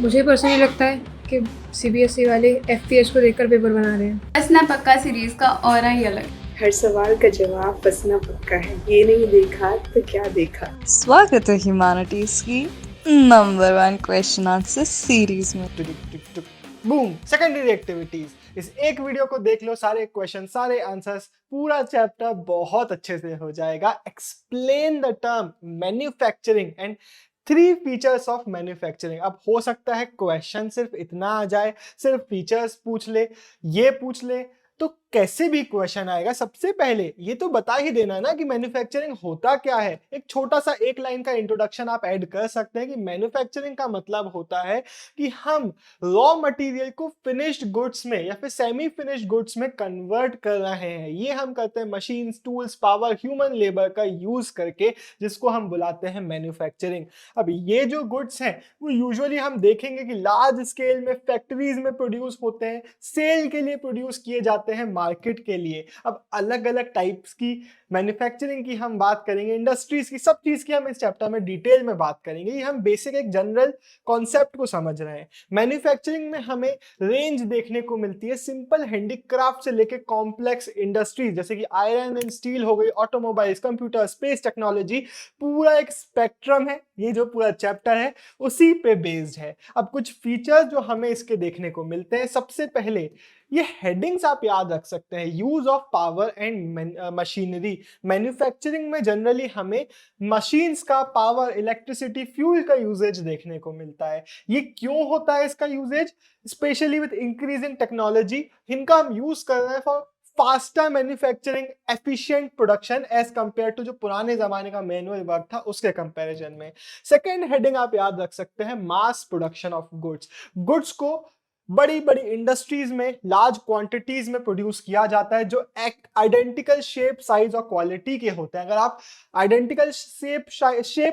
मुझे पर्सनली लगता है कि सीबीएसई वाले एफपीएस को देखकर पेपर बना रहे हैं। हंसना पक्का सीरीज का ऑरा ही अलग। हर सवाल का जवाब फंसना पक्का है। ये नहीं देखा तो क्या देखा। स्वागत है ह्यूमैनिटीज की नंबर 1 क्वेश्चन आंसर सीरीज में। Boom, secondary activities. इस एक वीडियो को देख लो, सारे क्वेश्चन, सारे आंसर्स, पूरा चैप्टर बहुत अच्छे से हो जाएगा। Explain the term manufacturing and 3 features of manufacturing. अब हो सकता है क्वेश्चन सिर्फ इतना आ जाए, सिर्फ फीचर्स पूछ ले, ये पूछ ले, तो कैसे भी क्वेश्चन आएगा। सबसे पहले ये तो बता ही देना ना कि मैन्युफैक्चरिंग होता क्या है। एक छोटा सा एक लाइन का इंट्रोडक्शन आप ऐड कर सकते हैं कि मैन्युफैक्चरिंग का मतलब होता है कि हम रॉ मटेरियल को फिनिश्ड गुड्स में या फिर सेमी फिनिश्ड गुड्स में कन्वर्ट कर रहे हैं। ये हम करते हैं machines, tools, power, human labour का यूज करके, जिसको हम बुलाते हैं मैन्युफैक्चरिंग। अब ये जो गुड्स हैं वो यूजुअली हम देखेंगे कि लार्ज स्केल में फैक्ट्रीज में प्रोड्यूस होते हैं, सेल के लिए प्रोड्यूस किए जाते हैं, मार्केट के लिए। अब अलग अलग टाइप्स की मैन्युफैक्चरिंग की हम बात करेंगे, इंडस्ट्रीज की, सब चीज की हम इस चैप्टर में डिटेल में बात करेंगे। ये हम बेसिक एक जनरल कॉन्सेप्ट को समझ रहे हैं। मैन्युफैक्चरिंग में हमें रेंज देखने को मिलती है, सिंपल हैंडीक्राफ्ट से लेके कॉम्प्लेक्स इंडस्ट्रीज जैसे कि आयरन एंड स्टील हो गई, ऑटोमोबाइल्स, कंप्यूटर, स्पेस टेक्नोलॉजी, पूरा एक स्पेक्ट्रम है। ये जो पूरा चैप्टर है उसी पे बेस्ड है। अब कुछ फीचर्स जो हमें इसके देखने को मिलते हैं, सबसे पहले ये हेडिंग्स आप याद रख सकते हैं। Use of power and machinery. Manufacturing में जनरली हमें मशीन्स का, पावर, इलेक्ट्रिसिटी, फ्यूल का यूजेज देखने को मिलता है। ये क्यों होता है इसका usage? Specially with increasing technology इनका हम यूज कर रहे हैं for faster manufacturing, efficient production as compare to जो पुराने जमाने का मैनुअल वर्क था उसके कंपैरिजन में। सेकेंड हेडिंग आप याद रख सकते हैं, mass production of goods. Goods को बड़ी बड़ी इंडस्ट्रीज में लार्ज क्वांटिटीज में प्रोड्यूस किया जाता है, जो आइडेंटिकल शेप, साइज और क्वालिटी के होते हैं। अगर आप आइडेंटिकल शेप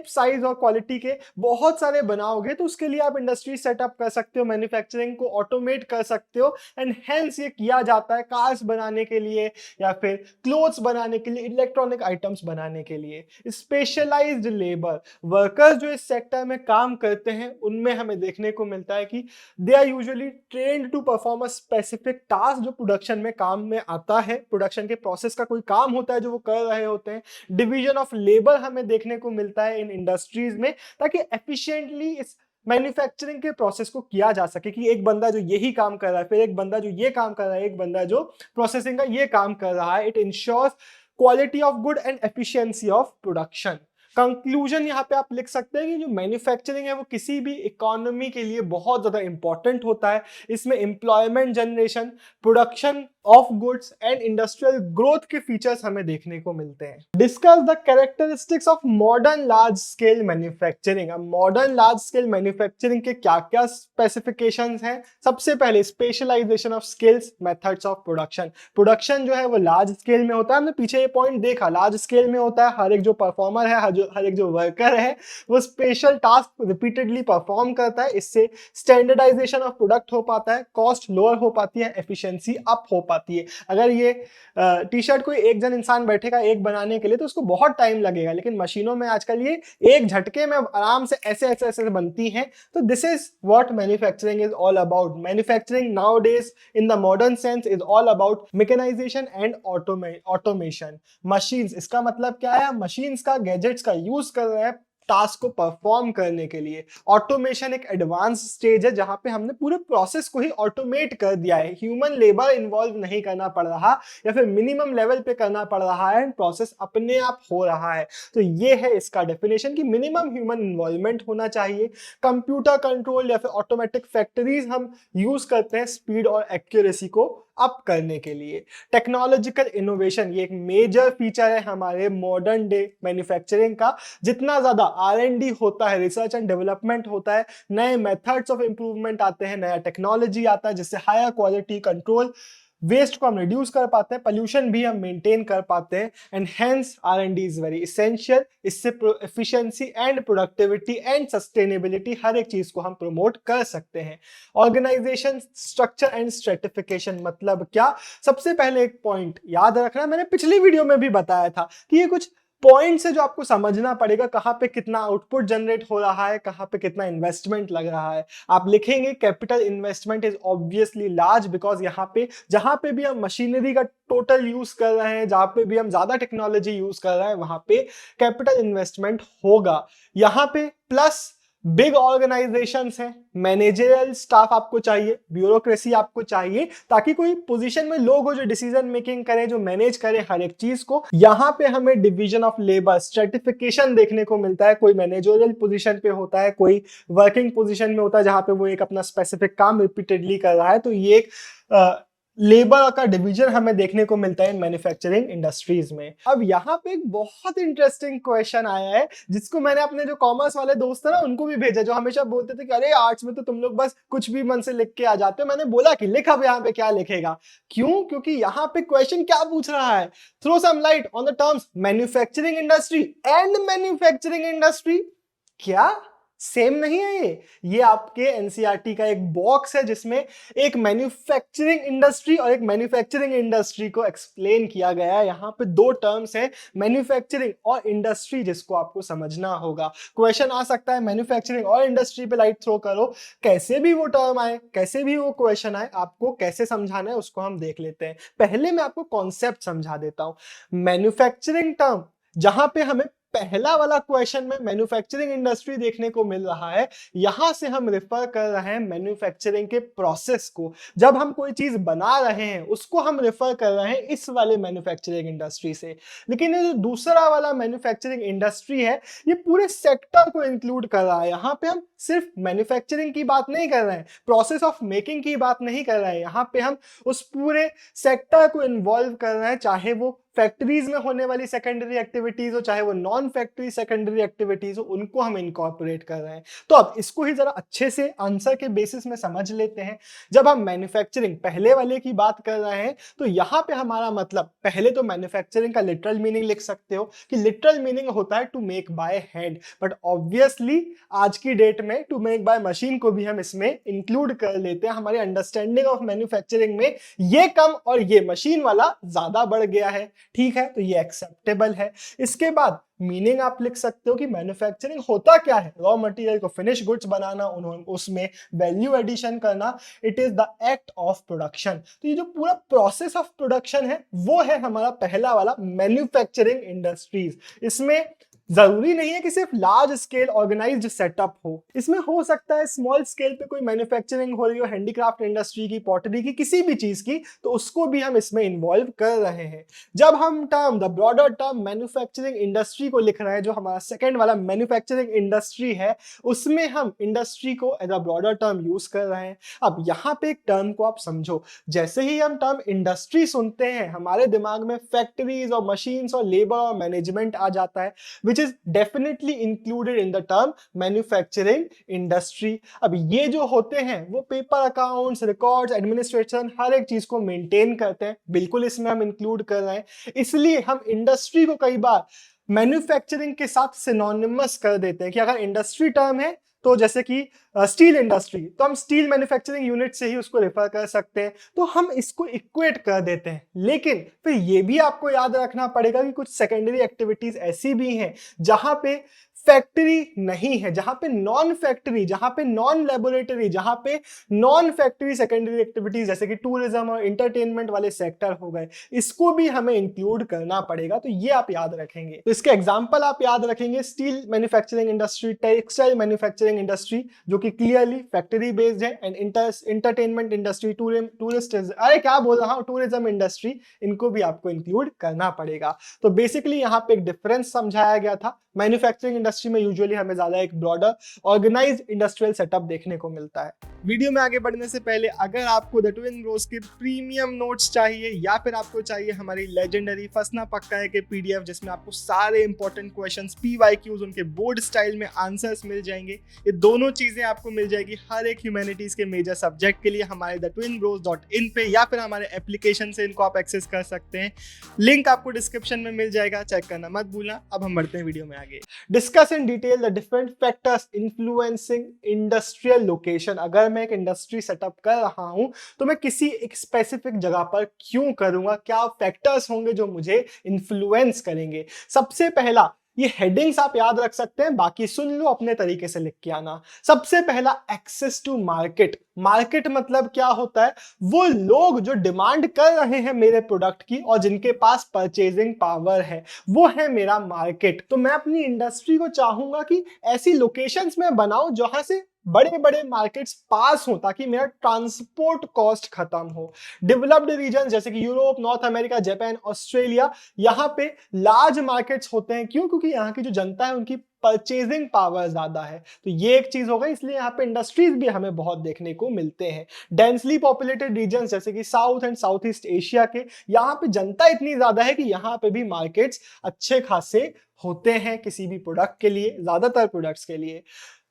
साइज और क्वालिटी के बहुत सारे बनाओगे तो उसके लिए आप इंडस्ट्री सेटअप कर सकते हो, मैन्युफैक्चरिंग को ऑटोमेट कर सकते हो। एंड हेंस ये किया जाता है कार्स बनाने के लिए या फिर क्लोथ्स बनाने के लिए, इलेक्ट्रॉनिक आइटम्स बनाने के लिए। स्पेशलाइज्ड लेबर वर्कर्स जो इस सेक्टर में काम करते हैं उनमें हमें देखने को मिलता है कि they are usually trained to perform a specific task जो प्रोडक्शन में काम में आता है। प्रोडक्शन के प्रोसेस का कोई काम होता है जो वो कर रहे होते हैं। डिवीजन ऑफ लेबर हमें देखने को मिलता है इन इंडस्ट्रीज में, ताकि एफिशिएंटली इस मैन्युफैक्चरिंग के प्रोसेस को किया जा सके कि एक बंदा जो यही काम कर रहा है, फिर एक बंदा जो ये काम कर रहा है, एक बंदा जो प्रोसेसिंग का ये काम कर रहा है। It ensures quality of good and efficiency of production. Conclusion यहाँ पे आप लिख सकते हैं कि जो मैन्युफैक्चरिंग है वो किसी भी इकोनॉमी के लिए बहुत ज्यादा इंपॉर्टेंट होता है। इसमें employment generation, production of goods and industrial growth के फीचर्स हमें देखने को मिलते हैं। Discuss the characteristics of modern large scale manufacturing. अब मॉडर्न लार्ज स्केल मैन्युफैक्चरिंग के क्या क्या स्पेसिफिकेशंस हैं? सबसे पहले specialization of skills, methods of production. Production जो है वो लार्ज स्केल में होता है। हमने पीछे ये पॉइंट देखा, लार्ज स्केल में होता है। हर एक जो परफॉर्मर है, हर एक जो वर्कर है वो स्पेशल टास्क रिपीटेडली परफॉर्म करता है। इससे स्टैंडर्डाइजेशन ऑफ प्रोडक्ट हो पाता है, कॉस्ट लोअर हो पाती है, एफिशिएंसी अप हो पाती है। अगर ये टी शर्ट कोई एक जन इंसान बैठेगा एक बनाने के लिए तो उसको बहुत टाइम लगेगा, लेकिन मशीनों में आजकल ये एक झटके में आराम से ऐसे ऐसे ऐसे बनती हैं। तो this is what manufacturing is all about. Manufacturing nowadays in the modern sense is all about mechanization and automation. Machines, इसका मतलब क्या है? मशीन्स का, गैजेट्स का यूज कर रहे हैं टास्क को परफॉर्म करने के लिए। ऑटोमेशन एक एडवांस स्टेज है जहां पे हमने पूरे प्रोसेस को ही ऑटोमेट कर दिया है। ह्यूमन लेबर इन्वॉल्व नहीं करना पड़ रहा या फिर मिनिमम लेवल पे करना पड़ रहा है, प्रोसेस अपने आप हो रहा है। तो ये है इसका डेफिनेशन कि मिनिमम ह्यूमन इन्वॉल्वमेंट होना चाहिए। कंप्यूटर कंट्रोल या फिर ऑटोमेटिक फैक्ट्रीज हम यूज करते हैं स्पीड और एक्यूरेसी को अप करने के लिए। टेक्नोलॉजिकल इनोवेशन, ये एक मेजर फीचर है हमारे मॉडर्न डे मैन्युफैक्चरिंग का। जितना ज्यादा R&D होता है, रिसर्च एंड डेवलपमेंट होता है, नए मेथड्स ऑफ इंप्रूवमेंट आते हैं, नया टेक्नोलॉजी आता है जिससे हायर क्वालिटी कंट्रोल, वेस्ट को हम रिड्यूस कर पाते हैं, पोल्यूशन भी हम मेंटेन कर पाते हैं। And hence R&D is very essential. इससे efficiency and productivity and sustainability हर एक चीज को हम प्रमोट कर सकते हैं। ऑर्गेनाइजेशन स्ट्रक्चर एंड स्ट्रेटिफिकेशन मतलब क्या? सबसे पहले एक पॉइंट याद रखना, मैंने पिछली वीडियो में भी बताया था कि ये कुछ पॉइंट से जो आपको समझना पड़ेगा कहाँ पे कितना आउटपुट जनरेट हो रहा है, कहाँ पे कितना इन्वेस्टमेंट लग रहा है। आप लिखेंगे capital investment is obviously large, because यहाँ पे जहाँ पे भी हम मशीनरी का टोटल यूज कर रहे हैं, जहाँ पे भी हम ज्यादा टेक्नोलॉजी यूज कर रहे हैं, वहां पे कैपिटल इन्वेस्टमेंट होगा। यहाँ पे प्लस बिग ऑर्गेनाइजेशंस हैं, मैनेजरियल स्टाफ आपको चाहिए, ब्यूरोक्रेसी आपको चाहिए, ताकि कोई पोजीशन में लोग हो जो डिसीजन मेकिंग करें, जो मैनेज करें हर एक चीज को। यहाँ पे हमें डिवीजन ऑफ लेबर, स्ट्रेटिफिकेशन देखने को मिलता है। कोई मैनेजरियल पोजीशन पे होता है, कोई वर्किंग पोजीशन में होता है जहां पे वो एक अपना स्पेसिफिक काम रिपीटेडली कर रहा है। तो ये एक लेबर का डिवीजन हमें देखने को मिलता है मैन्युफैक्चरिंग इंडस्ट्रीज में। अब यहाँ पे एक बहुत इंटरेस्टिंग क्वेश्चन आया है, जिसको मैंने अपने जो कॉमर्स वाले दोस्त है ना उनको भी भेजा, जो हमेशा बोलते थे कि अरे आर्ट्स में तो तुम लोग बस कुछ भी मन से लिख के आ जाते हो। मैंने बोला कि लिख, अब यहाँ पे क्या लिखेगा। क्यों? क्योंकि यहाँ पे क्वेश्चन क्या पूछ रहा है, throw some light on the terms manufacturing industry and manufacturing industry. क्या सेम नहीं है? ये आपके एनसीईआरटी का एक बॉक्स है जिसमें एक मैन्युफैक्चरिंग इंडस्ट्री और एक मैन्युफैक्चरिंग इंडस्ट्री को एक्सप्लेन किया गया है। यहाँ पे दो टर्म्स है, मैन्युफैक्चरिंग और इंडस्ट्री, जिसको आपको समझना होगा। क्वेश्चन आ सकता है मैन्युफैक्चरिंग और इंडस्ट्री पे लाइट थ्रो करो, कैसे भी वो टर्म आए, कैसे भी वो क्वेश्चन आए, आपको कैसे समझाना है उसको हम देख लेते हैं। पहले मैं आपको कॉन्सेप्ट समझा देता हूं। मैन्युफैक्चरिंग टर्म, जहां पे हमें पहला वाला क्वेश्चन में मैन्युफैक्चरिंग इंडस्ट्री देखने को मिल रहा है, यहां से हम रेफर कर रहे हैं मैन्युफैक्चरिंग के प्रोसेस को। जब हम कोई चीज बना रहे हैं उसको हम रेफर कर रहे हैं इस वाले मैन्युफैक्चरिंग इंडस्ट्री से। लेकिन ये जो दूसरा वाला मैन्युफैक्चरिंग इंडस्ट्री है, ये पूरे सेक्टर को इंक्लूड कर रहा है। यहाँ पे हम सिर्फ मैन्युफैक्चरिंग की बात नहीं कर रहे हैं, प्रोसेस ऑफ मेकिंग की बात नहीं कर रहे हैं, यहाँ पे हम उस पूरे सेक्टर को इन्वॉल्व कर रहे हैं, चाहे वो फैक्ट्रीज में होने वाली सेकेंडरी एक्टिविटीज हो, चाहे वो नॉन फैक्ट्री सेकेंडरी एक्टिविटीज हो, उनको हम इनकॉर्पोरेट कर रहे हैं। तो अब इसको ही जरा अच्छे से आंसर के बेसिस में समझ लेते हैं। जब हम मैन्युफैक्चरिंग पहले वाले की बात कर रहे हैं, तो यहाँ पे हमारा मतलब, पहले तो मैन्युफैक्चरिंग का लिटरल मीनिंग लिख सकते हो कि लिटरल मीनिंग होता है to make by hand, but obviously आज की डेट में टू मेक बाय मशीन को भी हम इसमें इंक्लूड कर लेते हैं। हमारी अंडरस्टैंडिंग ऑफ मैन्युफैक्चरिंग में ये कम और ये मशीन वाला ज्यादा बढ़ गया है। ठीक है, तो ये एक्सेप्टेबल है। इसके बाद मीनिंग आप लिख सकते हो कि मैन्युफैक्चरिंग होता क्या है, रॉ मटेरियल को फिनिश गुड्स बनाना, उसमें वैल्यू एडिशन करना। It is the act of production. तो ये जो पूरा प्रोसेस ऑफ प्रोडक्शन है वो है हमारा पहला वाला मैन्युफैक्चरिंग इंडस्ट्रीज। इसमें जरूरी नहीं है कि सिर्फ लार्ज स्केल ऑर्गेनाइज्ड सेटअप हो, इसमें हो सकता है स्मॉल स्केल पे कोई मैन्युफैक्चरिंग हो रही हो, हैंडीक्राफ्ट इंडस्ट्री की, पॉटरी की, किसी भी चीज की, तो उसको भी हम इसमें इन्वॉल्व कर रहे हैं। जब हम term, the broader term manufacturing industry को लिख रहे हैं, जो हमारा सेकेंड वाला मैन्युफैक्चरिंग इंडस्ट्री है, उसमें हम इंडस्ट्री को as a broader term use कर रहे हैं। अब यहाँ पे एक टर्म को आप समझो, जैसे ही हम टर्म इंडस्ट्री सुनते हैं, हमारे दिमाग में फैक्ट्रीज और मशीन्स और लेबर और मैनेजमेंट आ जाता है, which is definitely included in the term manufacturing industry। अब ये जो होते हैं वो पेपर अकाउंट्स, रिकॉर्ड्स, एडमिनिस्ट्रेशन, हर एक चीज को मेंटेन करते हैं, बिल्कुल इसमें हम इंक्लूड कर रहे हैं। इसलिए हम इंडस्ट्री को कई बार मैन्युफैक्चरिंग के साथ सिनोनिमस कर देते हैं कि अगर इंडस्ट्री टर्म है तो जैसे कि स्टील इंडस्ट्री, तो हम स्टील मैन्युफैक्चरिंग यूनिट से ही उसको रेफर कर सकते हैं, तो हम इसको इक्वेट कर देते हैं। लेकिन फिर ये भी आपको याद रखना पड़ेगा कि कुछ सेकेंडरी एक्टिविटीज ऐसी भी हैं जहां पे फैक्ट्री नहीं है, जहां पे नॉन फैक्ट्री, जहां पे नॉन लेबोरेटरी, जहां पे नॉन फैक्ट्री सेकेंडरी एक्टिविटीज जैसे कि टूरिज्म और एंटरटेनमेंट वाले सेक्टर हो गए, इसको भी हमें इंक्लूड करना पड़ेगा। तो ये आप याद रखेंगे। तो इसके एग्जांपल आप याद रखेंगे, steel manufacturing industry, textile manufacturing industry जो कि क्लियरली फैक्ट्री बेस्ड है, एंड एंटरटेनमेंट इंडस्ट्री, टूरिस्ट, अरे क्या बोल रहा हूं, टूरिज्म इंडस्ट्री, इनको भी आपको इंक्लूड करना पड़ेगा। तो बेसिकली यहाँ पे एक डिफरेंस समझाया गया था। मैन्युफैक्चरिंग इंडस्ट्री में यूजुअली हमें ज्यादा एक ब्रॉडर ऑर्गेनाइज्ड इंडस्ट्रियल सेटअप देखने को मिलता है। वीडियो में आगे बढ़ने से पहले अगर आपको द ट्विन ब्रोस के प्रीमियम नोट्स चाहिए या फिर आपको चाहिए हमारी लेजेंडरी फंसना पक्का है के पीडीएफ, जिसमें आपको सारे इंपॉर्टेंट क्वेश्चंस, पीवाईक्यूज, उनके बोर्ड स्टाइल में आंसर्स मिल जाएंगे, ये दोनों चीजें आपको मिल जाएगी हर एक ह्यूमैनिटीज के मेजर सब्जेक्ट के लिए हमारे thetwinbros.in पे, या फिर हमारे एप्लीकेशन से इनको आप एक्सेस कर सकते हैं। लिंक आपको डिस्क्रिप्शन में मिल जाएगा, चेक करना मत भूलना। अब हम बढ़ते हैं वीडियो में आगे। Discuss in detail the different factors influencing industrial location. अगर अगर मैं एक इंडस्ट्री सेटअप कर रहा हूं तो मैं किसी एक स्पेसिफिक जगह पर क्यों करूंगा, क्या फैक्टर्स होंगे जो मुझे इन्फ्लुएंस करेंगे। सबसे पहला, ये हेडिंग्स आप याद रख सकते हैं, बाकी सुन लो, अपने तरीके से लिख के आना। सबसे पहला, एक्सेस टू मार्केट। मार्केट मतलब क्या होता है? वो लोग जो डिमांड कर रहे हैं मेरे प्रोडक्ट की और जिनके पास परचेजिंग पावर है, वो है मेरा मार्केट। तो मैं अपनी इंडस्ट्री को चाहूंगा कि ऐसी लोकेशंस में बनाऊं जहां से बड़े बड़े मार्केट्स पास हो, ताकि मेरा ट्रांसपोर्ट कॉस्ट खत्म हो। डेवलप्ड रीजन जैसे कि Europe, north America, Japan, Australia, यहाँ पे लार्ज मार्केट्स होते हैं। क्यों? क्योंकि यहाँ की जो जनता है उनकी परचेजिंग पावर ज्यादा है। तो ये एक चीज होगा, इसलिए यहाँ पे इंडस्ट्रीज भी हमें बहुत देखने को मिलते हैं। डेंसली पॉपुलेटेड रीजन जैसे कि south and south east Asia के, यहाँ पे जनता इतनी ज्यादा है कि यहाँ पे भी मार्केट्स अच्छे खासे होते हैं किसी भी प्रोडक्ट के लिए, ज्यादातर प्रोडक्ट्स के लिए।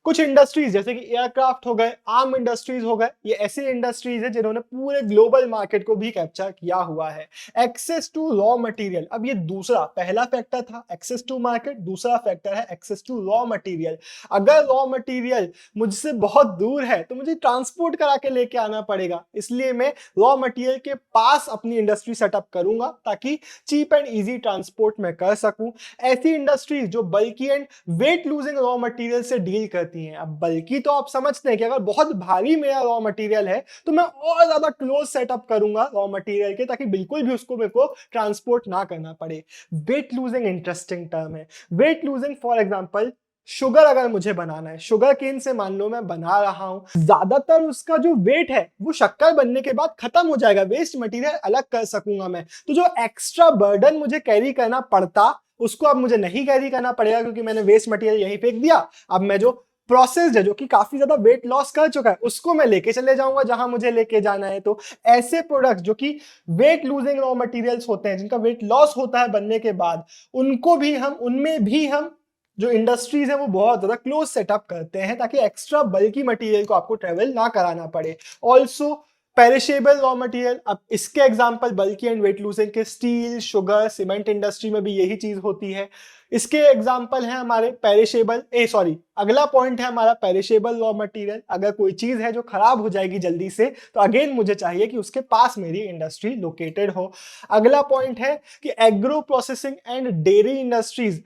कुछ इंडस्ट्रीज जैसे कि एयरक्राफ्ट हो गए, आर्म इंडस्ट्रीज हो गए, ये ऐसी इंडस्ट्रीज है जिन्होंने पूरे ग्लोबल मार्केट को भी कैप्चर किया हुआ है। एक्सेस टू रॉ मटेरियल, अब ये दूसरा, पहला फैक्टर था एक्सेस टू मार्केट, दूसरा फैक्टर है एक्सेस टू रॉ मटेरियल। अगर रॉ मटेरियल मुझसे बहुत दूर है तो मुझे ट्रांसपोर्ट करा के लेके आना पड़ेगा, इसलिए मैं रॉ मटेरियल के पास अपनी इंडस्ट्री सेटअप करूंगा ताकि चीप एंड ईजी ट्रांसपोर्ट में कर सकूं। ऐसी इंडस्ट्रीज जो bulky and weight losing raw material से डील करती हैं। अब बल्कि तो आप समझते हैं कि अगर बहुत भारी मेरा रॉ मटेरियल है तो मैं और ज्यादा क्लोज सेटअप करूंगा रॉ मटेरियल के, ताकि बिल्कुल भी उसको मेरे को ट्रांसपोर्ट ना करना पड़े। वेट लूजिंग इंटरेस्टिंग टर्म है। Weight losing for example, sugar अगर मुझे बनाना है, शुगर केन से मान लो मैं बना रहा हूं, ज्यादातर उसका जो वेट है वो शक्कर बनने के बाद खत्म हो जाएगा, वेस्ट मटेरियल अलग कर सकूंगा मैं। तो जो एक्स्ट्रा बर्डन मुझे कैरी करना पड़ता, उसको अब मुझे नहीं कैरी करना पड़ेगा, क्योंकि मैंने वेस्ट मटेरियल यहीं फेंक दिया। अब मैं जो प्रोसेस है, जो कि काफी ज्यादा वेट लॉस कर चुका है, उसको मैं लेके चले जाऊंगा जहां मुझे लेके जाना है। तो ऐसे प्रोडक्ट्स जो कि वेट लूजिंग रॉ मटेरियल्स होते हैं, जिनका वेट लॉस होता है बनने के बाद, उनमें भी हम जो इंडस्ट्रीज है वो बहुत ज्यादा क्लोज सेटअप करते हैं, ताकि एक्स्ट्रा बल्कि मटेरियल को आपको ट्रेवल ना कराना पड़े। ऑल्सो पेरिशेबल रॉ मटेरियल, अब इसके एग्जांपल बल्कि एंड वेट लूजिंग के स्टील, शुगर, सीमेंट इंडस्ट्री में भी यही चीज होती है। इसके एग्जांपल है हमारे अगला पॉइंट है हमारा पेरिशेबल रॉ मटेरियल। अगर कोई चीज है जो खराब हो जाएगी जल्दी से, तो अगेन मुझे चाहिए कि उसके पास मेरी इंडस्ट्री लोकेटेड हो। अगला पॉइंट है कि agro processing and dairy industries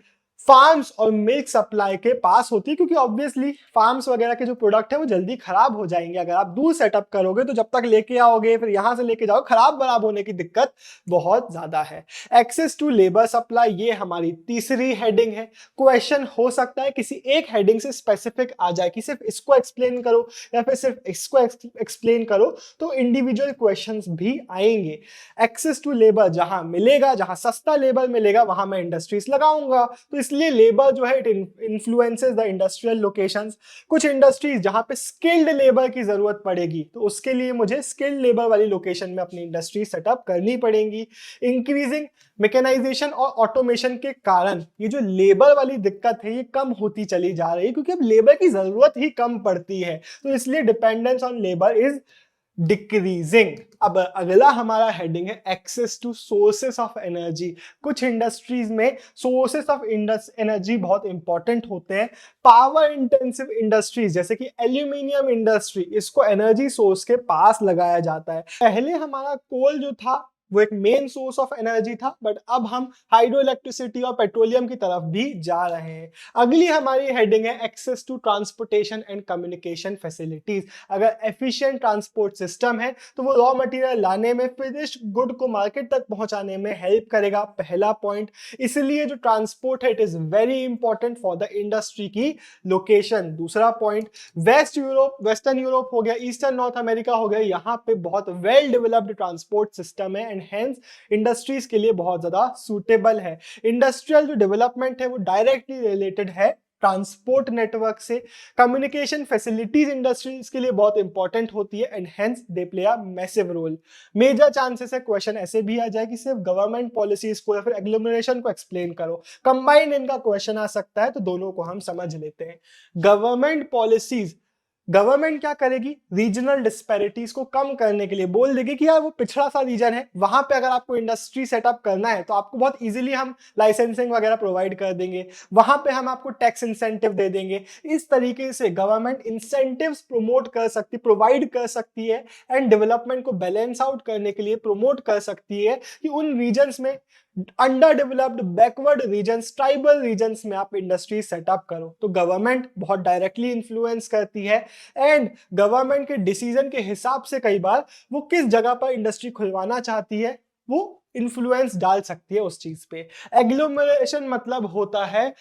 farms और मिल्क सप्लाई के पास होती है, क्योंकि ऑब्वियसली फार्म्स वगैरह के जो प्रोडक्ट है वो जल्दी खराब हो जाएंगे। अगर आप दूर सेटअप करोगे तो जब तक लेके आओगे, फिर यहां से लेके जाओ, खराब होने की दिक्कत बहुत ज्यादा है। एक्सेस टू लेबर सप्लाई, ये हमारी तीसरी हेडिंग है। क्वेश्चन हो सकता है किसी एक हेडिंग से स्पेसिफिक आ जाए कि सिर्फ इसको एक्सप्लेन करो या फिर सिर्फ इसको एक्सप्लेन करो, तो इंडिविजुअल क्वेश्चंस भी आएंगे। एक्सेस टू लेबर, जहां मिलेगा, जहां सस्ता लेबर मिलेगा, वहां मैं इंडस्ट्रीज लगाऊंगा, तो इसलिए लेबर जो है it influences the industrial locations. कुछ इंडस्ट्रीज जहां पे स्किल्ड लेबर की जरूरत पड़ेगी, तो उसके लिए मुझे स्किल्ड लेबर वाली लोकेशन में अपनी इंडस्ट्री सेटअप करनी पड़ेगी। इंक्रीजिंग मैकेनाइजेशन और ऑटोमेशन के कारण ये जो लेबर वाली दिक्कत है ये कम होती चली जा रही है, क्योंकि अब लेबर की जरूरत ही कम पड़ती है, तो इसलिए dependence on labour is decreasing. अब अगला हमारा हेडिंग है access to sources of energy. कुछ इंडस्ट्रीज में सोर्सेस ऑफ एनर्जी बहुत इंपॉर्टेंट होते हैं। पावर इंटेंसिव इंडस्ट्रीज जैसे कि एल्यूमिनियम इंडस्ट्री, इसको एनर्जी सोर्स के पास लगाया जाता है। पहले हमारा कोल जो था वो एक मेन सोर्स ऑफ एनर्जी था, बट अब हम हाइड्रो इलेक्ट्रिसिटी और पेट्रोलियम की तरफ भी जा रहे हैं। अगली हमारी हेडिंग है access to transportation and communication facilities. अगर एफिशिएंट ट्रांसपोर्ट सिस्टम है तो वो रॉ मटेरियल लाने में, फिनिश्ड गुड को मार्केट तक पहुंचाने में हेल्प करेगा, पहला पॉइंट। इसलिए जो ट्रांसपोर्ट है it is very important for the industry की लोकेशन। दूसरा पॉइंट, वेस्टर्न यूरोप हो गया, ईस्टर्न नॉर्थ अमेरिका हो गया, यहाँ पे बहुत वेल डेवलप्ड ट्रांसपोर्ट सिस्टम है एंड हेंस इंडस्ट्रीज के लिए बहुत ज्यादा सूटेबल है। इंडस्ट्रियल जो डेवलपमेंट है वो डायरेक्टली रिलेटेड है ट्रांसपोर्ट नेटवर्क से। कम्युनिकेशन फैसिलिटीज इंडस्ट्रीज के लिए बहुत इंपॉर्टेंट होती है and hence they play a massive role. Major chances है क्वेश्चन ऐसे भी आ जाए कि सिर्फ गवर्नमेंट पॉलिसीज को या फिर एग्लोमरेशन को एक्सप्लेन करो, कंबाइंड इनका क्वेश्चन आ सकता है, तो दोनों को हम समझ लेते हैं। गवर्नमेंट पॉलिसीज गवर्नमेंट क्या करेगी, रीजनल डिस्पैरिटीज को कम करने के लिए बोल देगी कि यार वो पिछड़ा सा रीजन है, वहां पे अगर आपको इंडस्ट्री सेटअप करना है तो आपको बहुत इजीली हम लाइसेंसिंग वगैरह प्रोवाइड कर देंगे, वहां पे हम आपको टैक्स इंसेंटिव दे देंगे। इस तरीके से गवर्नमेंट इंसेंटिव्स प्रमोट कर सकती, प्रोवाइड कर सकती है एंड डेवलपमेंट को बैलेंस आउट करने के लिए प्रमोट कर सकती है कि उन रीजन्स में, underdeveloped backward regions, tribal regions में आप इंडस्ट्री सेटअप करो। तो गवर्नमेंट बहुत डायरेक्टली इन्फ्लुएंस करती है एंड गवर्नमेंट के डिसीजन के हिसाब से कई बार वो किस जगह पर इंडस्ट्री खुलवाना चाहती है वो इन्फ्लुएंस डाल सकती है उस चीज पे। एग्लोमरेशन मतलब होता है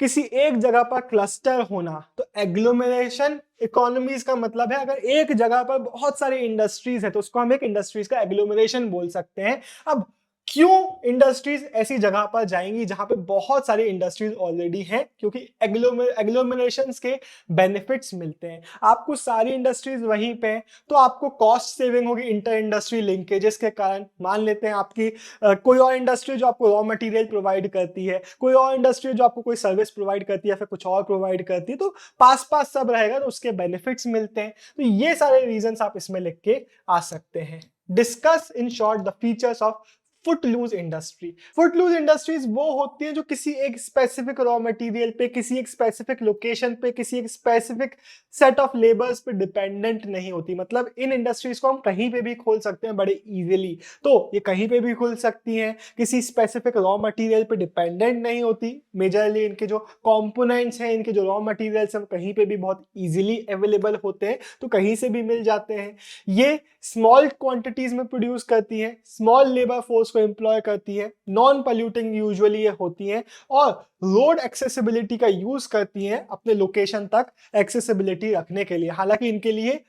किसी एक जगह पर क्लस्टर होना। तो एग्लोमरेशन इकोनॉमीज का मतलब है अगर एक जगह पर बहुत सारी इंडस्ट्रीज है तो उसको हम एक इंडस्ट्रीज का एग्लोमरेशन बोल सकते हैं। अब क्यों इंडस्ट्रीज ऐसी जगह पर जाएंगी जहां पे बहुत सारी इंडस्ट्रीज ऑलरेडी हैं? क्योंकि एग्लोमरेशंस के बेनिफिट्स मिलते हैं आपको, सारी इंडस्ट्रीज वहीं पे, तो आपको कॉस्ट सेविंग होगी इंटर इंडस्ट्री लिंकेजेस के कारण। मान लेते हैं आपकी कोई और इंडस्ट्री जो आपको रॉ मटेरियल प्रोवाइड करती है, कोई और इंडस्ट्री जो आपको कोई सर्विस प्रोवाइड करती है या फिर कुछ और प्रोवाइड करती है, तो पास पास सब रहेगा तो उसके बेनिफिट्स मिलते हैं। तो ये सारे रीजंस आप इसमें लिख के आ सकते हैं। Discuss in short the features of footloose industry. Footloose industries वो होती है जो किसी एक स्पेसिफिक रॉ मटेरियल पे, किसी एक स्पेसिफिक लोकेशन पे, किसी एक स्पेसिफिक सेट ऑफ लेबर्स पे डिपेंडेंट नहीं होती। मतलब इन इंडस्ट्रीज को हम कहीं पे भी खोल सकते हैं बड़े इजीली। तो ये कहीं पे भी खुल सकती हैं, किसी स्पेसिफिक रॉ मटेरियल पे डिपेंडेंट नहीं होती। मेजरली इनके जो कंपोनेंट्स हैं, इनके जो रॉ मटेरियल्स हैं, कहीं पे भी बहुत इजीली अवेलेबल होते हैं, तो कहीं से भी मिल जाते हैं। ये स्मॉल क्वांटिटीज में प्रोड्यूस करती है, स्मॉल लेबर फोर्स को एम्प्लॉय करती है, नॉन पॉल्यूटिंग यूजुअली ये होती हैं और रोड एक्सेसिबिलिटी का यूज करती हैं अपने लोकेशन तक एक्सेसिबिलिटी रखने के लिए। हालांकि इनके लिए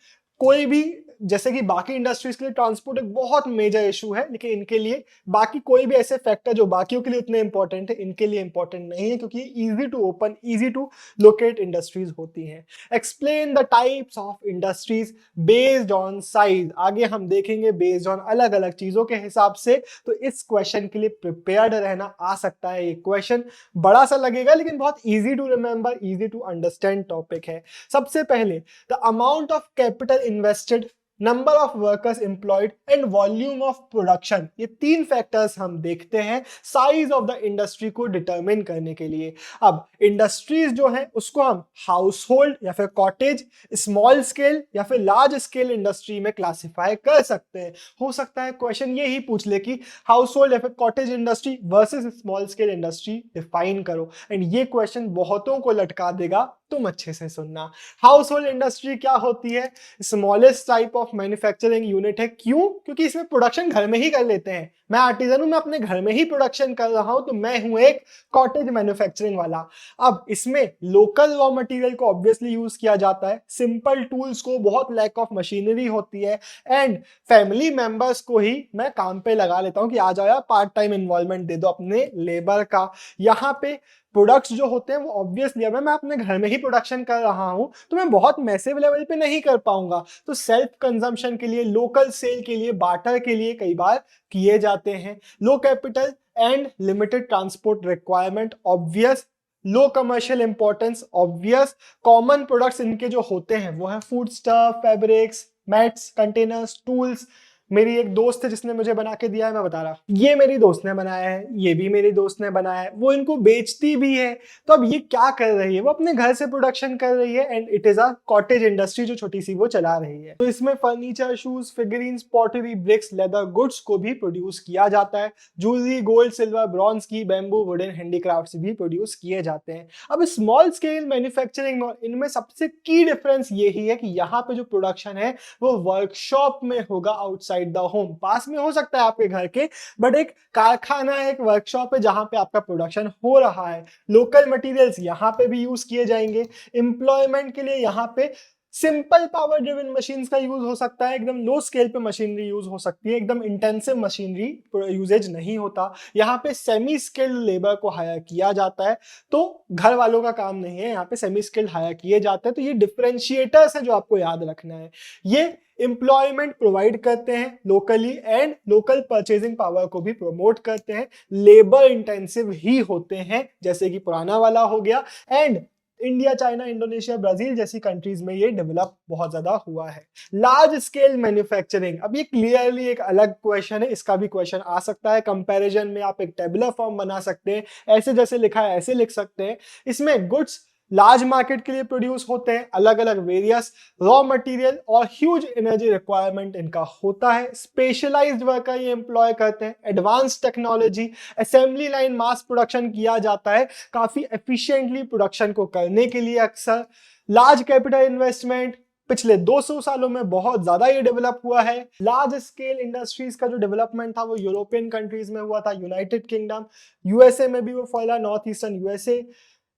कोई भी, जैसे कि बाकी इंडस्ट्रीज के लिए ट्रांसपोर्ट एक बहुत मेजर इशू है, लेकिन इनके लिए बाकी कोई भी ऐसे फैक्टर जो बाकियों के लिए उतने इंपॉर्टेंट है इनके लिए इंपॉर्टेंट नहीं है, क्योंकि easy to open, easy to locate industries होती हैं। Explain the types of industries based on size. आगे हम देखेंगे बेस्ड ऑन अलग अलग चीजों के हिसाब से। तो इस क्वेश्चन के लिए प्रिपेयर्ड रहना आ सकता है। ये क्वेश्चन बड़ा सा लगेगा लेकिन बहुत easy to remember, easy to understand topic है। सबसे पहले the amount of capital invested, number of workers employed and volume of production, ये तीन फैक्टर्स हम देखते हैं साइज ऑफ द इंडस्ट्री को डिटरमिन करने के लिए। अब इंडस्ट्रीज जो है उसको हम हाउस होल्ड या फिर कॉटेज, स्मॉल स्केल या फिर लार्ज स्केल इंडस्ट्री में क्लासिफाई कर सकते हैं। हो सकता है क्वेश्चन ये ही पूछ ले कि हाउस होल्ड या फिर cottage industry versus small scale industry define करो, एंड ये क्वेश्चन बहुतों को लटका देगा, तुम अच्छे से सुनना। हाउस होल्ड इंडस्ट्री क्या होती है? Smallest type of manufacturing unit है। क्यों? क्योंकि इसमें प्रोडक्शन घर में ही कर लेते हैं। मैं आर्टिजन हूं, मैं अपने घर में ही प्रोडक्शन कर रहा हूं, तो मैं हूं एक कॉटेज मैन्युफैक्चरिंग वाला। अब इसमें लोकल रॉ मटेरियल को ऑब्वियसली यूज किया जाता है, सिंपल टूल्स को, बहुत लैक ऑफ मशीनरी होती है, एंड फैमिली मेंबर्स को ही मैं काम पे लगा लेता हूं कि आ जाओ यार, पार्ट टाइम इन्वॉल्वमेंट दे दो अपने लेबर का। यहाँ पे प्रोडक्ट्स जो होते हैं वो ऑब्वियसली, अब मैं अपने घर में ही प्रोडक्शन कर रहा हूं तो मैं बहुत मैसिव लेवल पे नहीं कर पाऊंगा, तो सेल्फ कंजम्पशन के लिए, लोकल सेल के लिए, बार्टर के लिए कई बार किए जाते हैं। Low capital and limited transport requirement obvious, low commercial importance obvious. Common products इनके जो होते हैं वो है food stuff, fabrics, mats, containers, tools. मेरी एक दोस्त है जिसने मुझे बना के दिया है, मैं बता रहा, ये मेरी दोस्त ने बनाया है, ये भी मेरी दोस्त ने बनाया है, वो इनको बेचती भी है। तो अब ये क्या कर रही है? वो अपने घर से प्रोडक्शन कर रही है, and it is a cottage industry जो छोटी सी वो चला रही है। तो इसमें furniture, shoes, figurines, pottery, bricks, leather goods को भी प्रोड्यूस किया जाता है। ज्वेलरी, गोल्ड, सिल्वर, ब्रॉन्ज की, बैम्बू, वुडन हैंडीक्राफ्ट्स भी प्रोड्यूस किए जाते हैं। अब स्मॉल स्केल मैन्युफैक्चरिंग, इनमें सबसे की डिफरेंस यही है कि यहाँ पे जो प्रोडक्शन है वो वर्कशॉप में होगा, आउटसाइड द होम। पास में हो सकता है आपके घर के, बट एक कारखाना है, एक वर्कशॉप है जहां पे आपका प्रोडक्शन हो रहा है। लोकल मटेरियल्स यहां पे भी यूज किए जाएंगे। एम्प्लॉयमेंट के लिए यहां पे सिंपल पावर ड्रिवन मशीन्स का यूज हो सकता है, एकदम लो स्केल पे मशीनरी यूज हो सकती है, एकदम इंटेंसिव मशीनरी यूजेज नहीं होता। यहाँ पे सेमी स्किल्ड लेबर को हायर किया जाता है, तो घर वालों का काम नहीं है, यहाँ पे सेमी स्किल्ड हायर किए जाते हैं। तो ये डिफरेंशिएटर्स है जो आपको याद रखना है। ये एम्प्लॉयमेंट प्रोवाइड करते हैं locally, and local purchasing power को भी प्रमोट करते हैं। लेबर इंटेंसिव ही होते हैं, जैसे कि पुराना वाला हो गया, and India, China, Indonesia, Brazil जैसी कंट्रीज में ये डेवलप बहुत ज्यादा हुआ है। लार्ज स्केल मैन्युफैक्चरिंग, अब ये क्लियरली एक अलग क्वेश्चन है, इसका भी क्वेश्चन आ सकता है। कंपैरिजन में आप एक टेबुलर फॉर्म बना सकते हैं, ऐसे जैसे लिखा है ऐसे लिख सकते हैं। इसमें गुड्स लार्ज मार्केट के लिए प्रोड्यूस होते हैं, अलग अलग वेरियस रॉ मटेरियल और ह्यूज एनर्जी रिक्वायरमेंट इनका होता है। स्पेशलाइज्ड वर्कर ये एम्प्लॉय करते हैं। Advance technology, assembly line, mass production किया जाता है काफी एफिशिएंटली प्रोडक्शन को करने के लिए। अक्सर लार्ज कैपिटल इन्वेस्टमेंट, पिछले 200 सालों में बहुत ज्यादा ये डेवलप हुआ है। लार्ज स्केल इंडस्ट्रीज का जो डेवलपमेंट था वो यूरोपियन कंट्रीज में हुआ था, यूनाइटेड किंगडम, यूएसए में भी वो फैला, north eastern USA,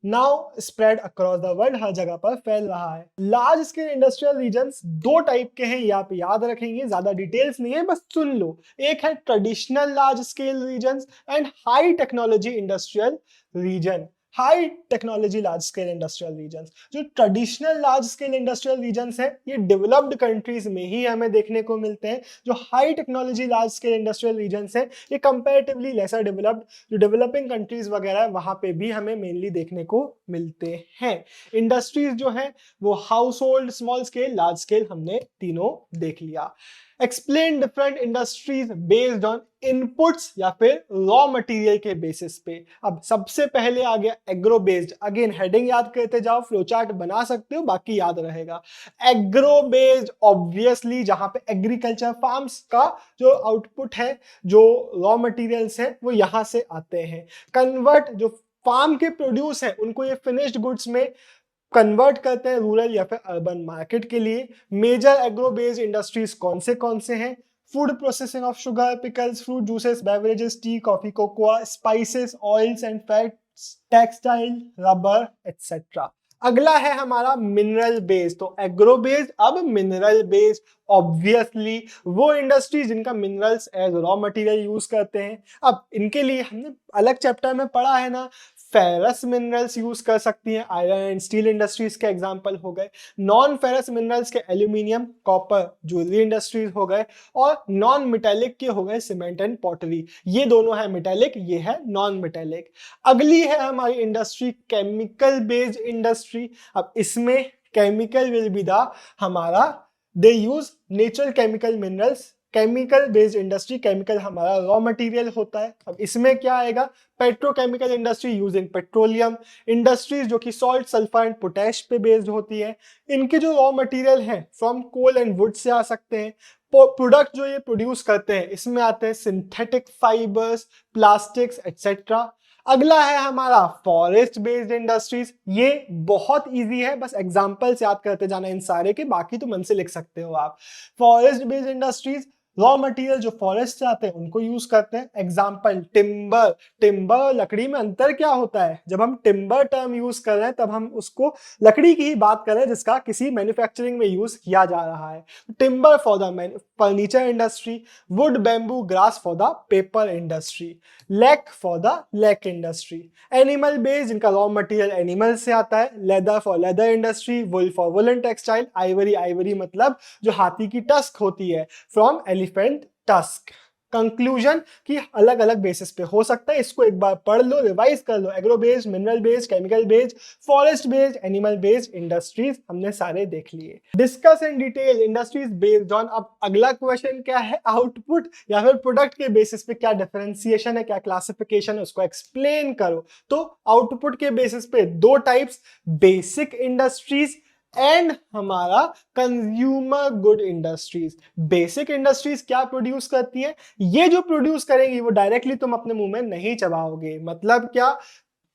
now spread across the world, हर जगह पर फैल रहा है। लार्ज स्केल इंडस्ट्रियल रीजन्स दो टाइप के हैं, ये आप याद रखेंगे, ज्यादा डिटेल्स नहीं है, बस सुन लो। एक है traditional large scale regions and high technology industrial region. High technology large scale industrial regions, जो traditional large scale industrial regions हैं, ये डेवलप्ड कंट्रीज में ही हमें देखने को मिलते हैं। जो high technology large scale industrial regions हैं, ये कंपैरेटिवली लेसर डेवलप्ड, जो डेवलपिंग कंट्रीज वगैरह है वहां पे भी हमें मेनली देखने को मिलते हैं। इंडस्ट्रीज जो है वो house hold, small scale, large scale, हमने तीनों देख लिया। Explain different industries based on inputs या फिर रॉ मटेरियल के बेसिस पे। अब सबसे पहले आ गया एग्रो बेस्ड, अगेन हेडिंग याद करते जाओ, फ्लोचार्ट बना सकते हो, बाकी याद रहेगा। एग्रो बेस्ड ऑब्वियसली जहां पे एग्रीकल्चर फार्म्स का जो आउटपुट है, जो रॉ मटेरियल्स है, वो यहां से आते हैं। कन्वर्ट, जो फार्म के प्रोड्यूस है उनको ये फिनिश्ड गुड्स में कन्वर्ट करते हैं रूरल या फिर अर्बन मार्केट के लिए। मेजर एग्रो बेस्ड इंडस्ट्रीज कौन से हैं? Food processing of sugar, pickles, fruit juices, beverages, tea, coffee, cocoa, spices, oils and fats, textile, rubber etcetera. अगला है हमारा मिनरल बेस्ड, तो एग्रो बेस्ड, अब मिनरल बेस्ड, ऑब्वियसली वो इंडस्ट्री जिनका minerals as raw material use करते हैं। अब इनके लिए हमने अलग चैप्टर में पढ़ा है ना, फेरस मिनरल्स यूज कर सकती हैं, आयरन एंड स्टील इंडस्ट्रीज के एग्जांपल हो गए। नॉन फेरस मिनरल्स के एल्यूमिनियम, कॉपर, ज्वेलरी इंडस्ट्रीज हो गए, और नॉन मेटेलिक के हो गए सीमेंट एंड पॉटरी। ये दोनों है मेटेलिक, ये है नॉन मेटेलिक। अगली है हमारी इंडस्ट्री केमिकल बेस्ड इंडस्ट्री। अब इसमें केमिकल विल बी द हमारा, they use natural chemical minerals. Chemical based industry, chemical हमारा रॉ मटेरियल होता है। अब इसमें क्या आएगा? Petrochemical industry using petroleum, industries जो कि सॉल्ट, सल्फर एंड पोटैश पे बेस्ड होती है। इनके जो रॉ मटेरियल हैं फ्रॉम कोल एंड वुड से आ सकते हैं। प्रोडक्ट जो ये प्रोड्यूस करते हैं इसमें आते हैं सिंथेटिक फाइबर्स, प्लास्टिक्स एटसेट्रा। अगला है हमारा फॉरेस्ट बेस्ड इंडस्ट्रीज। ये बहुत इजी है, बस एग्जांपल्स याद करते जाना इन सारे के, बाकी तो मन से लिख सकते हो आप। Forest based industries raw material जो फॉरेस्ट से आते हैं उनको यूज करते हैं। Example timber. टिम्बर और लकड़ी में अंतर क्या होता है? जब हम टिम्बर टर्म यूज कर रहे हैं तब हम उसको लकड़ी की ही बात कर रहे हैं जिसका किसी मैन्युफैक्चरिंग में यूज किया जा रहा है। Timber for the furniture industry, wood, bamboo, grass for the paper industry, lac for the lac industry. Animal based, जिनका रॉ मटेरियल एनिमल से आता है। Leather for leather industry, wool for woollen textile. Ivory, ivory मतलब जो हाथी की tusk होती है, फ्रॉम एलिफेंट टस्क। कंक्लूजन कि अलग अलग बेसिस पे हो सकता है, इसको एक बार पढ़ लो, रिवाइज कर लो। Agro based, mineral based, chemical based, forest based, animal based industries हमने सारे देख लिए। Discuss in detail industries based on. अब अगला क्वेश्चन क्या है? आउटपुट या फिर प्रोडक्ट के बेसिस पे क्या डिफरेंशिएशन है, क्या क्लासिफिकेशन है, उसको एक्सप्लेन करो। तो आउटपुट के बेसिस पे दो टाइप्स, बेसिक इंडस्ट्रीज एंड हमारा consumer good industries. Basic industries क्या प्रोड्यूस करती है? ये जो प्रोड्यूस करेंगी वो डायरेक्टली तुम अपने मुंह में नहीं चबाओगे। मतलब क्या?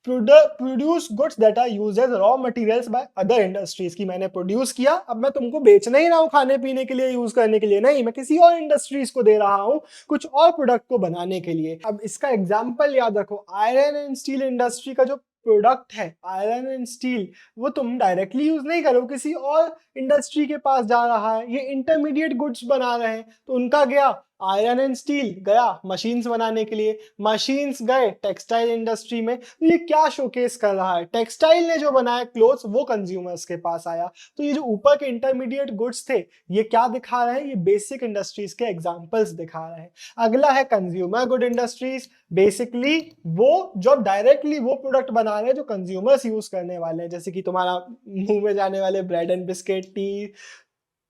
Produce goods that are used as raw materials by other industries. की मैंने प्रोड्यूस किया, अब मैं तुमको बेचना ही ना हूं खाने पीने के लिए, यूज करने के लिए नहीं, मैं किसी और इंडस्ट्रीज को दे रहा हूं कुछ और प्रोडक्ट को बनाने के लिए। अब इसका एग्जांपल याद रखो, आयरन एंड स्टील इंडस्ट्री का जो प्रोडक्ट है आयरन एंड स्टील, वो तुम डायरेक्टली यूज नहीं करो, किसी और इंडस्ट्री के पास जा रहा है, ये इंटरमीडिएट गुड्स बना रहे हैं, तो उनका गया आयरन एंड स्टील गया मशीन्स बनाने के लिए, मशीन्स गए टेक्सटाइल इंडस्ट्री में। तो ये क्या शोकेस कर रहा है, टेक्सटाइल ने जो बनाया क्लोथ्स वो कंज्यूमर्स के पास आया। तो ये जो ऊपर के इंटरमीडिएट गुड्स थे ये क्या दिखा रहे हैं, ये बेसिक इंडस्ट्रीज के एग्जांपल्स दिखा रहे हैं। अगला है कंज्यूमर गुड इंडस्ट्रीज, बेसिकली वो जो डायरेक्टली वो प्रोडक्ट बना रहे हैं जो कंज्यूमर्स यूज करने वाले हैं, जैसे कि तुम्हारा मुंह में जाने वाले bread and biscuit, T,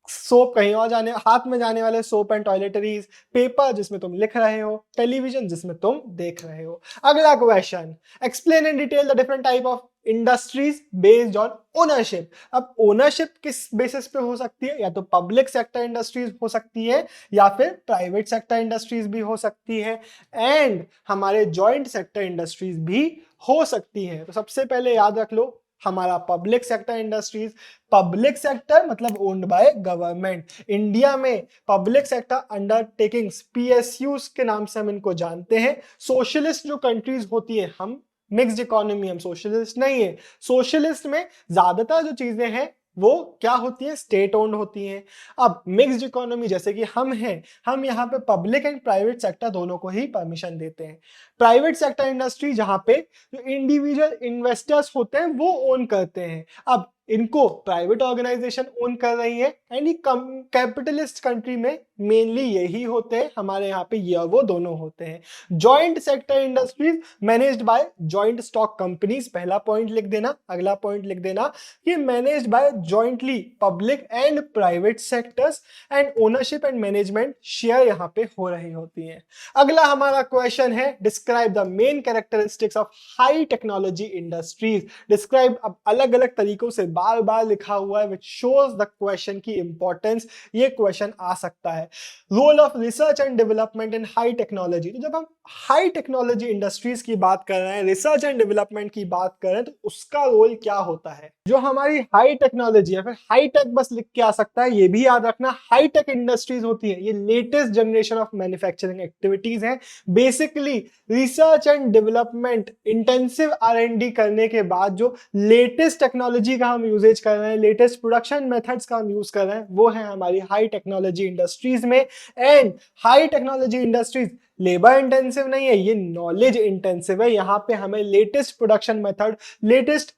soap, कहीं और जाने हाथ में जाने वाले सोप एंड टॉयलेटरीज, पेपर जिसमें तुम लिख रहे हो, टेलीविजन जिसमें तुम देख रहे हो। अगला question, explain in detail the different type of industries based on ownership. अब ओनरशिप किस बेसिस पे हो सकती है, या तो पब्लिक सेक्टर इंडस्ट्रीज हो सकती है या फिर प्राइवेट सेक्टर इंडस्ट्रीज भी हो सकती है, एंड हमारे जॉइंट सेक्टर इंडस्ट्रीज भी हो सकती है। तो सबसे पहले याद रख लो हमारा public sector industries, public sector मतलब ओन्ड बाय गवर्नमेंट। इंडिया में पब्लिक सेक्टर अंडरटेकिंग्स पीएसयूज के नाम से हम इनको जानते हैं। सोशलिस्ट जो कंट्रीज होती है, हम मिक्स्ड इकोनॉमी, हम सोशलिस्ट नहीं है। सोशलिस्ट में ज्यादातर जो चीजें हैं वो क्या होती है, स्टेट ओन्ड होती हैं। अब मिक्स्ड इकोनॉमी जैसे कि हम हैं, हम यहाँ पे पब्लिक एंड प्राइवेट सेक्टर दोनों को ही परमिशन देते हैं। प्राइवेट सेक्टर इंडस्ट्री जहाँ पे जो इंडिविजुअल इन्वेस्टर्स होते हैं वो ओन करते हैं। अब इनको प्राइवेट ऑर्गेनाइजेशन ओन कर रही है, एंड ये कैपिटलिस्ट कंट्री में मेनली यही होते हैं, हमारे यहाँ पे ये वो दोनों होते हैं। Joint sector industries managed by joint stock companies, पहला पॉइंट लिख देना। अगला पॉइंट लिख देना कि managed by jointly public and private sectors, and ownership and management share यहाँ पे हो रही होती है। अगला हमारा क्वेश्चन है, describe the main characteristics of high technology industries. Describe अब अलग अलग तरीकों से बार बार लिखा हुआ है, which shows the question की इंपॉर्टेंस। ये क्वेश्चन आ सकता है। Role of research and development in high technology. तो जब हम हाई टेक्नोलॉजी इंडस्ट्रीज की बात कर रहे हैं, रिसर्च एंड डेवलपमेंट की बात कर रहे हैं, तो उसका रोल क्या होता है। जो हमारी हाई टेक्नोलॉजी या फिर हाई टेक बस लिख के आ सकता है, ये भी याद रखना। हाई टेक इंडस्ट्रीज होती है ये latest generation of manufacturing activities हैं। Basically research and development, intensive R&D करने के बाद जो लेटेस्ट टेक्नोलॉजी का हम यूजेज कर रहे हैं, लेटेस्ट प्रोडक्शन मेथड्स का हम यूज कर रहे हैं, वो है हमारी हाई टेक्नोलॉजी इंडस्ट्रीज में। And high technology industries labour intensive नहीं है, ये नॉलेज इंटेंसिव है। यहाँ पे हमें latest production method, latest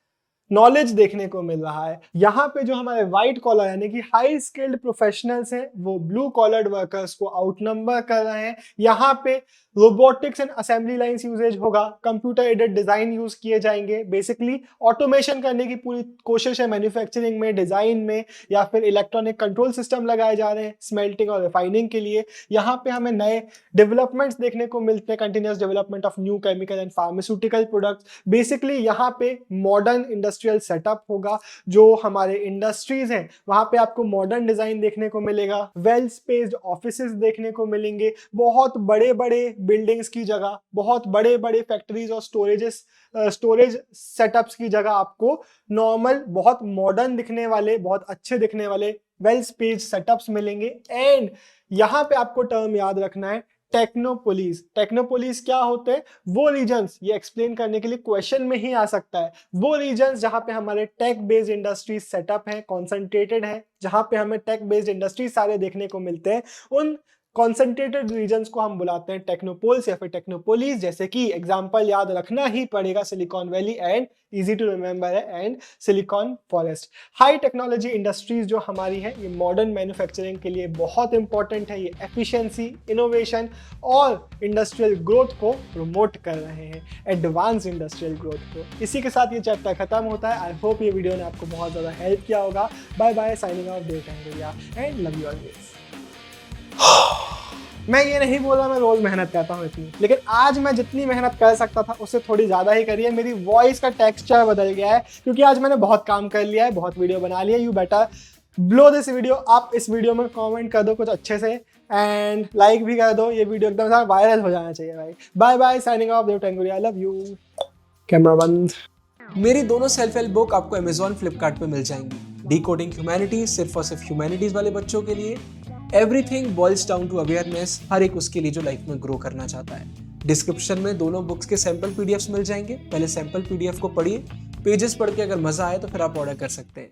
knowledge देखने को मिल रहा है। यहाँ पे जो हमारे व्हाइट कॉलर यानी कि हाई स्किल्ड प्रोफेशनल्स हैं वो ब्लू कॉलर्ड वर्कर्स को आउटनंबर कर रहे हैं। यहाँ पे robotics and assembly lines usages होगा, कंप्यूटर एडेड डिजाइन यूज किए जाएंगे। बेसिकली ऑटोमेशन करने की पूरी कोशिश है मैन्युफैक्चरिंग में, डिजाइन में, या फिर इलेक्ट्रॉनिक कंट्रोल सिस्टम लगाए जा रहे हैं स्मेल्टिंग और रिफाइनिंग के लिए। यहाँ पे हमें नए डेवलपमेंट्स देखने को मिलते हैं, continuous development of new chemical and pharmaceutical products. Basically यहाँ पे मॉडर्न इंडस्ट्रियल सेटअप होगा। जो हमारे इंडस्ट्रीज हैं वहां पे आपको मॉडर्न डिजाइन देखने को मिलेगा, वेल स्पेस्ड ऑफिसेस देखने को मिलेंगे, बहुत बड़े बड़े बिल्डिंग्स की जगह, बहुत बड़े बड़े फैक्ट्रीज और स्टोरेज सेटअप्स की जगह आपको नॉर्मल, बहुत मॉडर्न दिखने वाले, बहुत अच्छे दिखने वाले वेल स्पेस्ड सेटअप्स मिलेंगे। एंड यहाँ पे आपको टर्म याद रखना है, टेक्नोपोलिस। टेक्नोपोलिस क्या होते हैं, वो रीजन्स, ये एक्सप्लेन करने के लिए क्वेश्चन में ही आ सकता है, वो रीजन्स जहां पे हमारे टेक बेस्ड इंडस्ट्रीज सेटअप है, कॉन्सेंट्रेटेड है, जहां पे हमें टेक बेस्ड इंडस्ट्रीज सारे देखने को मिलते हैं, उन कॉन्सेंट्रेटेड रीजन्स को हम बुलाते हैं टेक्नोपोल्स या फिर टेक्नोपोलिस। जैसे कि एग्जांपल याद रखना ही पड़ेगा, Silicon Valley and easy to remember है, and Silicon Forest. High technology industries जो हमारी है ये मॉडर्न मैन्युफैक्चरिंग के लिए बहुत इंपॉर्टेंट है। ये एफिशिएंसी, इनोवेशन और इंडस्ट्रियल ग्रोथ को प्रमोट कर रहे हैं, एडवांस इंडस्ट्रियल ग्रोथ को। इसी के साथ ये चैप्टर खत्म होता है। आई होप ये वीडियो ने आपको बहुत ज़्यादा हेल्प किया होगा। Bye bye, signing off, Dev Tanguliya and love you always. मैं ये नहीं बोला मैं रोज मेहनत करता हूँ इतनी, लेकिन आज मैं जितनी मेहनत कर सकता था उससे थोड़ी ज़्यादा ही करी है। मेरी वॉइस का टेक्सचर बदल गया है क्योंकि आज मैंने बहुत काम कर लिया है, बहुत वीडियो बना लिया। You better blow this video. आप इस वीडियो में कमेंट कर दो कुछ अच्छे से, एंड लाइक भी कर दो। ये वीडियो एकदम सारा वायरल हो जाना चाहिए भाई। Bye bye, signing off, Dev Tanguliya, love you. Camera बंद। मेरी दोनों सेल्फ हेल्प बुक आपको Amazon, फ्लिपकार्ट पे मिल जाएंगी। डिकोडिंग ह्यूमैनिटीज सिर्फ और सिर्फ ह्यूमैनिटीज वाले बच्चों के लिए। Everything boils down to awareness, हर एक उसके लिए जो लाइफ में ग्रो करना चाहता है। डिस्क्रिप्शन में दोनों बुक्स के सैंपल पीडीएफ्स मिल जाएंगे। पहले सैंपल पीडीएफ को पढ़िए, पेजेस पढ़ के अगर मजा आए तो फिर आप ऑर्डर कर सकते हैं।